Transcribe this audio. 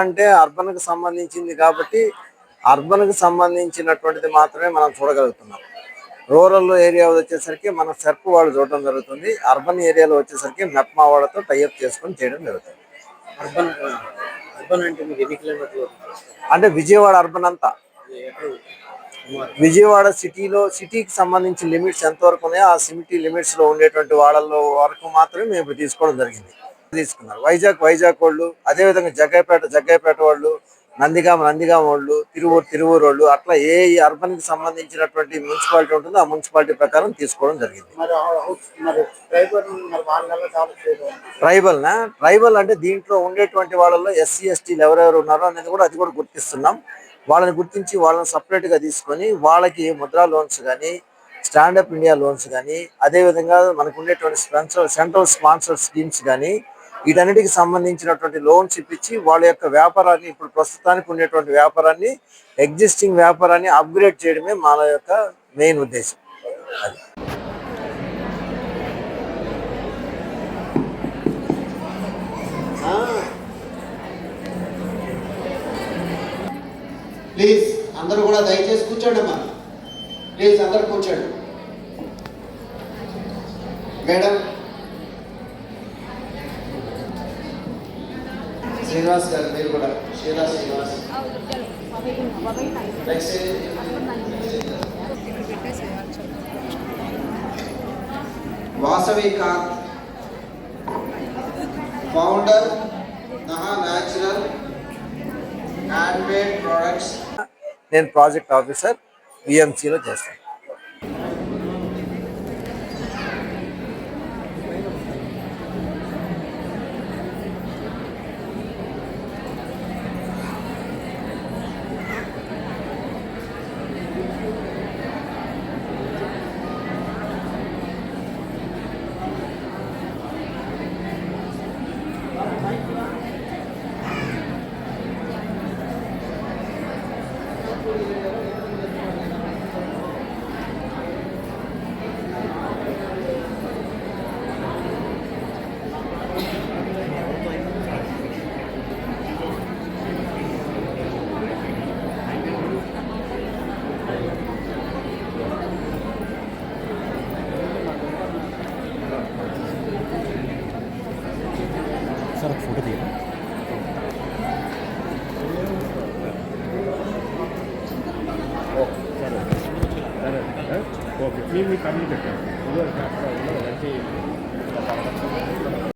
అంటే అర్బన్కి సంబంధించింది కాబట్టి అర్బన్కి సంబంధించినటువంటిది మాత్రమే మనం చూడగలుగుతున్నాం. రూరల్ ఏరియా వచ్చేసరికి మన సెర్ప్ వాళ్ళు చూడడం జరుగుతుంది. అర్బన్ ఏరియాలో వచ్చేసరికి మెప్మా వాళ్ళతో టైఅప్ చేసుకొని చేయడం జరుగుతుంది. అర్బన్ అర్బన్ అంటే మీకు ఎన్ని కిలోమీటర్లు? అంటే విజయవాడ అర్బన్ అంతా, విజయవాడ సిటీకి సంబంధించిన లిమిట్స్ ఎంతవరకు ఉన్నాయో ఆ సిటీ లిమిట్స్ లో ఉండేటువంటి వాళ్ళలో వరకు మాత్రమే మేము తీసుకోవడం జరిగింది. తీసుకున్నారు వైజాగ్ వాళ్ళు, అదేవిధంగా జగ్గైపేట వాళ్ళు, నందిగామ వాళ్ళు, తిరువూరు వాళ్ళు, అట్లా ఏ అర్బన్ కి సంబంధించినటువంటి మున్సిపాలిటీ ఉంటుందో ఆ మున్సిపాలిటీ ప్రకారం తీసుకోవడం జరిగింది. ట్రైబల్ అంటే దీంట్లో ఉండేటువంటి వాళ్ళలో ఎస్సీ ఎస్టీలు ఎవరెవరు ఉన్నారో అనేది కూడా అది కూడా గుర్తిస్తున్నాం. వాళ్ళని గుర్తించి వాళ్ళని సపరేట్ గా తీసుకొని వాళ్ళకి ముద్రా లోన్స్ కానీ, స్టాండప్ ఇండియా లోన్స్ కానీ, అదేవిధంగా మనకు ఉండేటువంటి సెంట్రల్ స్పాన్సర్ స్కీమ్స్ కానీ, వీటన్నిటికి సంబంధించినటువంటి లోన్స్ ఇప్పించి వాళ్ళ యొక్క వ్యాపారాన్ని, ఇప్పుడు ప్రస్తుతానికి ఉండేటువంటి వ్యాపారాన్ని, ఎగ్జిస్టింగ్ వ్యాపారాన్ని అప్గ్రేడ్ చేయడమే మన యొక్క మెయిన్ ఉద్దేశం. అది ప్లీజ్ అందరూ కూడా దయచేసి కూర్చోండి అమ్మా. ప్లీజ్ అందరూ కూర్చోండి. మేడం శ్రీనివాస్ గారు, మీరు కూడా Srinivas Vasavi Kanth, founder Naha natural handmade products. నేను ప్రాజెక్ట్ ఆఫీసర్ విఎంసీలో చేస్తాను. సార్ ఫోటో తీయాలి. ఓకే, మీ ఫ్యామిలీ పెట్టండి.